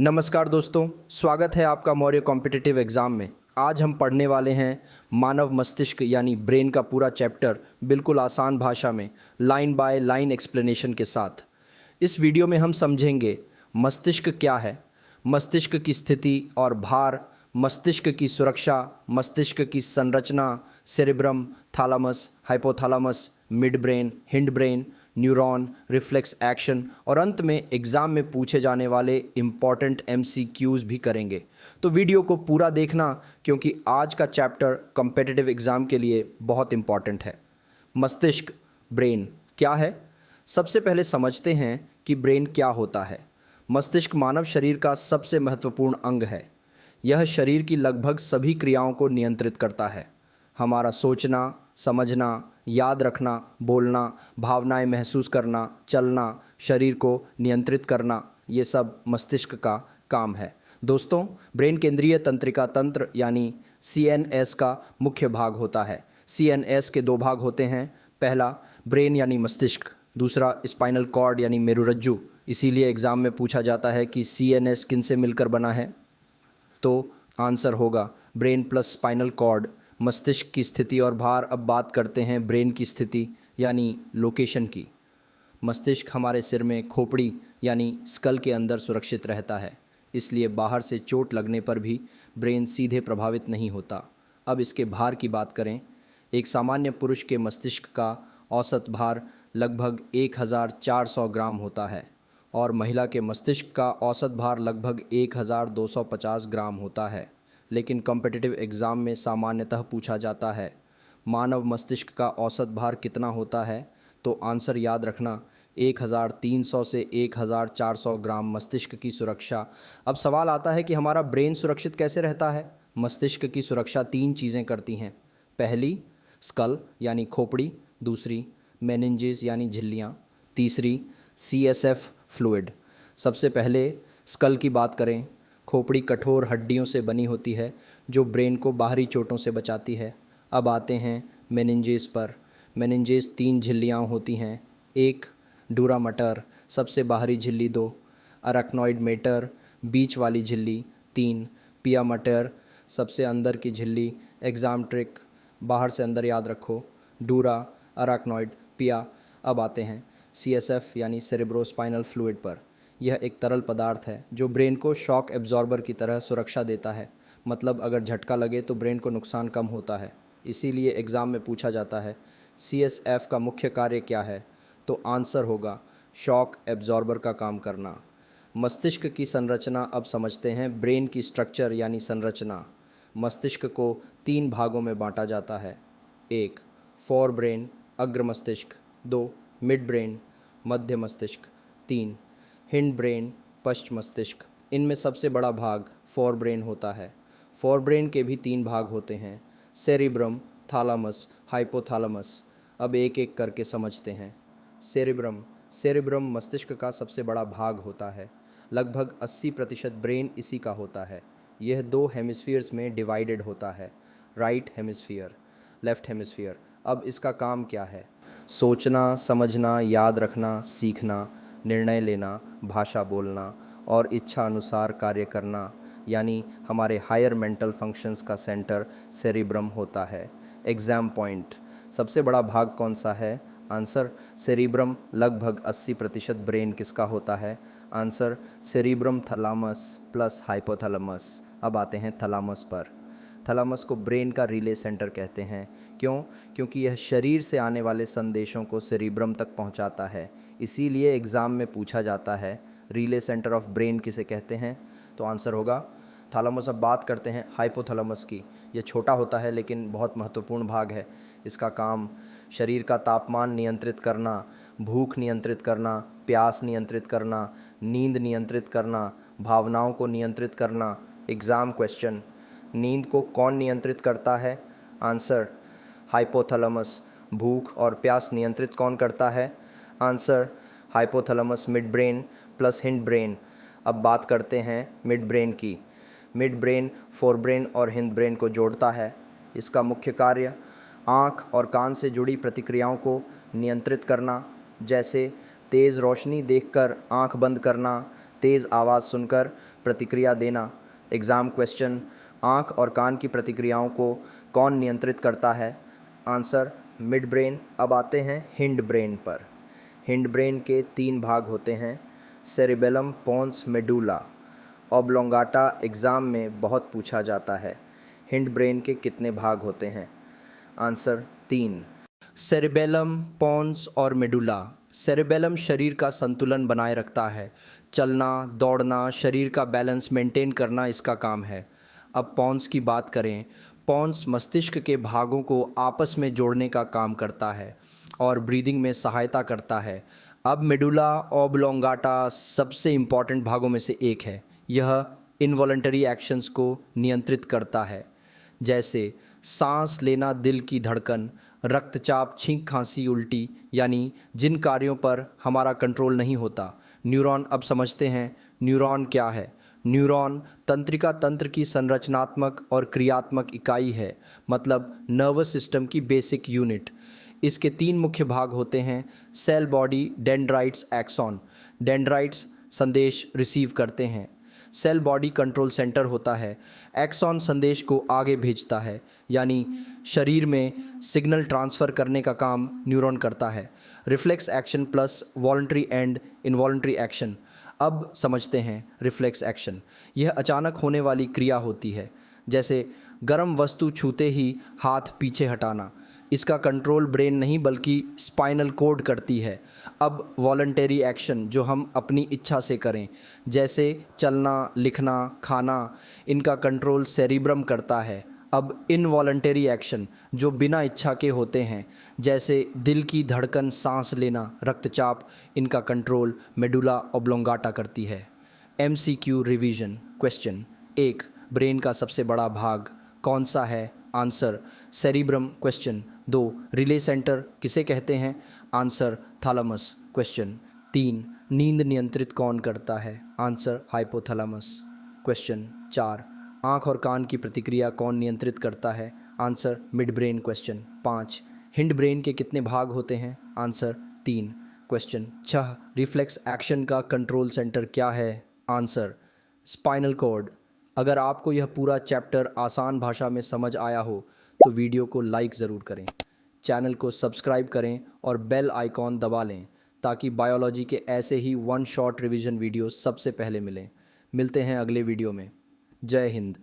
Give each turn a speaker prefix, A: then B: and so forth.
A: नमस्कार दोस्तों, स्वागत है आपका मौर्य कॉम्पिटिटिव एग्ज़ाम में। आज हम पढ़ने वाले हैं मानव मस्तिष्क यानी ब्रेन का पूरा चैप्टर बिल्कुल आसान भाषा में लाइन बाय लाइन एक्सप्लेनेशन के साथ। इस वीडियो में हम समझेंगे मस्तिष्क क्या है, मस्तिष्क की स्थिति और भार, मस्तिष्क की सुरक्षा, मस्तिष्क की संरचना, cerebrum, thalamus, hypothalamus, mid brain, hind brain, neuron, reflex action और अंत में एग्ज़ाम में पूछे जाने वाले इम्पॉर्टेंट MCQs भी करेंगे। तो वीडियो को पूरा देखना क्योंकि आज का चैप्टर कॉम्पिटिटिव एग्ज़ाम के लिए बहुत इम्पॉर्टेंट है। मस्तिष्क, ब्रेन क्या है? सबसे पहले समझते हैं कि ब्रेन क्या होता है। मस्तिष्क मानव शरीर का सबसे महत्वपूर्ण अंग है। यह शरीर की लगभग सभी क्रियाओं को नियंत्रित करता है। हमारा सोचना, समझना, याद रखना, बोलना, भावनाएं महसूस करना, चलना, शरीर को नियंत्रित करना, ये सब मस्तिष्क का काम है। दोस्तों, ब्रेन केंद्रीय तंत्रिका तंत्र यानी CNS का मुख्य भाग होता है। CNS के दो भाग होते हैं, पहला ब्रेन यानी मस्तिष्क, दूसरा स्पाइनल कॉर्ड यानी मेरुरज्जु। इसीलिए एग्ज़ाम में पूछा जाता है कि CNS किन से मिलकर बना है, तो आंसर होगा ब्रेन प्लस स्पाइनल कॉर्ड। मस्तिष्क की स्थिति और भार। अब बात करते हैं ब्रेन की स्थिति यानी लोकेशन की। मस्तिष्क हमारे सिर में खोपड़ी यानी स्कल के अंदर सुरक्षित रहता है, इसलिए बाहर से चोट लगने पर भी ब्रेन सीधे प्रभावित नहीं होता। अब इसके भार की बात करें। एक सामान्य पुरुष के मस्तिष्क का औसत भार लगभग 1400 ग्राम होता है और महिला के मस्तिष्क का औसत भार लगभग 1250 ग्राम होता है। लेकिन कॉम्पिटिटिव एग्ज़ाम में सामान्यतः पूछा जाता है मानव मस्तिष्क का औसत भार कितना होता है, तो आंसर याद रखना 1300 से 1400 ग्राम मस्तिष्क की सुरक्षा। अब सवाल आता है कि हमारा ब्रेन सुरक्षित कैसे रहता है। मस्तिष्क की सुरक्षा तीन चीज़ें करती हैं। पहली स्कल यानी खोपड़ी, दूसरी मेनिंजेस यानी झिल्लियाँ, तीसरी CSF फ्लूइड। सबसे पहले स्कल की बात करें। खोपड़ी कठोर हड्डियों से बनी होती है जो ब्रेन को बाहरी चोटों से बचाती है। अब आते हैं मेनिंजेस पर। मेनिंजेस 3 झिल्लियाँ होती हैं, एक डूरा मटर सबसे बाहरी झिल्ली, 2 अराक्नॉइड मेटर बीच वाली झिल्ली, 3 पिया मटर सबसे अंदर की झिल्ली। एग्ज़ाम ट्रिक, बाहर से अंदर याद रखो, डूरा, अराक्नॉइड, पिया। अब आते हैं CSF यानी सेरेब्रोस्पाइनल फ्लूइड पर। यह एक तरल पदार्थ है जो ब्रेन को शॉक एब्जॉर्बर की तरह सुरक्षा देता है। मतलब अगर झटका लगे तो ब्रेन को नुकसान कम होता है। इसीलिए एग्ज़ाम में पूछा जाता है CSF का मुख्य कार्य क्या है, तो आंसर होगा शॉक एब्जॉर्बर का काम करना। मस्तिष्क की संरचना अब समझते हैं। ब्रेन की स्ट्रक्चर यानी संरचना। मस्तिष्क को 3 भागों में बांटा जाता है। 1 फोर ब्रेन अग्र मस्तिष्क, 2 मिड ब्रेन मध्य मस्तिष्क, 3 हिंड ब्रेन पश्च मस्तिष्क। इनमें सबसे बड़ा भाग फोर ब्रेन होता है। फोर ब्रेन के भी 3 भाग होते हैं, सेरिब्रम, थैलेमस, हाइपोथैलेमस। अब एक एक करके समझते हैं। सेरिब्रम। सेरिब्रम मस्तिष्क का सबसे बड़ा भाग होता है। लगभग 80% ब्रेन इसी का होता है। यह 2 हेमिस्फीयर्स में डिवाइडेड होता है, राइट हेमिस्फीयर, लेफ्ट हेमिस्फीयर। अब इसका काम क्या है? सोचना, समझना, याद रखना, सीखना, निर्णय लेना, भाषा बोलना और इच्छा अनुसार कार्य करना, यानी हमारे हायर मेंटल फंक्शंस का सेंटर सेरिब्रम होता है। एग्ज़ाम पॉइंट, सबसे बड़ा भाग कौन सा है? Answer cerebrum. लगभग 80% ब्रेन किसका होता है? Answer cerebrum, thalamus plus hypothalamus. अब आते हैं थैलेमस पर। थैलेमस को ब्रेन का रिले सेंटर कहते हैं। क्यों? क्योंकि यह शरीर से आने वाले संदेशों को सेरिब्रम तक पहुंचाता है। इसीलिए एग्ज़ाम में पूछा जाता है रिले सेंटर ऑफ ब्रेन किसे कहते हैं, तो आंसर होगा थैलेमस। अब बात करते हैं हाइपोथैलेमस की। यह छोटा होता है लेकिन बहुत महत्वपूर्ण भाग है। इसका काम शरीर का तापमान नियंत्रित करना, भूख नियंत्रित करना, प्यास नियंत्रित करना, नींद नियंत्रित करना, भावनाओं को नियंत्रित करना। एग्ज़ाम क्वेश्चन, नींद को कौन नियंत्रित करता है? Answer hypothalamus. भूख और प्यास नियंत्रित कौन करता है? Answer hypothalamus, mid brain plus hind brain. अब बात करते हैं मिड ब्रेन की। मिड ब्रेन फोर ब्रेन और हिंड ब्रेन को जोड़ता है। इसका मुख्य कार्य आँख और कान से जुड़ी प्रतिक्रियाओं को नियंत्रित करना, जैसे तेज़ रोशनी देखकर आँख बंद करना, तेज़ आवाज़ सुनकर प्रतिक्रिया देना, एग्ज़ाम क्वेश्चन। आँख और कान की प्रतिक्रियाओं को कौन नियंत्रित करता है? Answer mid brain. अब आते हैं हिंड ब्रेन पर। हिंड ब्रेन के 3 भाग होते हैं, सेरिबेलम, पोन्स, मेडुला ऑब्लोंगाटा। एग्ज़ाम में बहुत पूछा जाता है, हिंड ब्रेन के कितने भाग होते हैं? आंसर 3, सेरिबेलम, पोन्स और मेडुला। सेरिबेलम शरीर का संतुलन बनाए रखता है, चलना, दौड़ना, शरीर का बैलेंस मेंटेन करना इसका काम है। अब पोन्स की बात करें, पोन्स मस्तिष्क के भागों को आपस में जोड़ने का काम करता है और ब्रीदिंग में सहायता करता है। अब मेडुला ऑब्लोंगाटा सबसे इम्पॉर्टेंट भागों में से एक है। यह इनवॉलंटरी एक्शंस को नियंत्रित करता है, जैसे सांस लेना, दिल की धड़कन, रक्तचाप, छींक, खांसी, उल्टी, यानी जिन कार्यों पर हमारा कंट्रोल नहीं होता। न्यूरॉन। अब समझते हैं न्यूरॉन क्या है। न्यूरॉन तंत्रिका तंत्र की संरचनात्मक और क्रियात्मक इकाई है, मतलब नर्वस सिस्टम की बेसिक यूनिट। इसके 3 मुख्य भाग होते हैं, cell body, dendrites, axon. Dendrites संदेश रिसीव करते हैं, सेल बॉडी कंट्रोल सेंटर होता है, एक्सॉन संदेश को आगे भेजता है, यानी शरीर में सिग्नल ट्रांसफ़र करने का काम न्यूरॉन करता है। Reflex action plus voluntary and involuntary action. अब समझते हैं रिफ्लेक्स एक्शन। यह अचानक होने वाली क्रिया होती है, जैसे गर्म वस्तु छूते ही हाथ पीछे हटाना। इसका कंट्रोल ब्रेन नहीं बल्कि स्पाइनल कोड करती है। अब वॉलंटरी एक्शन जो हम अपनी इच्छा से करें, जैसे चलना, लिखना, खाना, इनका कंट्रोल सेरिब्रम करता है। अब इनवॉलंटरी एक्शन जो बिना इच्छा के होते हैं, जैसे दिल की धड़कन, सांस लेना, रक्तचाप, इनका कंट्रोल मेडुला ऑब्लोंगाटा करती है। MCQ revision question. 1, ब्रेन का सबसे बड़ा भाग कौन सा है? Answer cerebrum. Question 2, relay centre किसे कहते हैं? Answer thalamus. क्वेश्चन 3, नींद नियंत्रित कौन करता है? Answer hypothalamus. क्वेश्चन 4, आँख और कान की प्रतिक्रिया कौन नियंत्रित करता है? Answer mid brain. Question 5, hind brain के कितने भाग होते हैं? आंसर 3। क्वेश्चन 6, रिफ्लेक्स एक्शन का कंट्रोल सेंटर क्या है? Answer spinal cord. अगर आपको यह पूरा चैप्टर आसान भाषा में समझ आया हो तो वीडियो को लाइक ज़रूर करें, चैनल को सब्सक्राइब करें और बेल आइकॉन दबा लें ताकि बायोलॉजी के ऐसे ही 1 शॉट रिवीजन वीडियो सबसे पहले मिलें। मिलते हैं अगले वीडियो में। जय हिंद।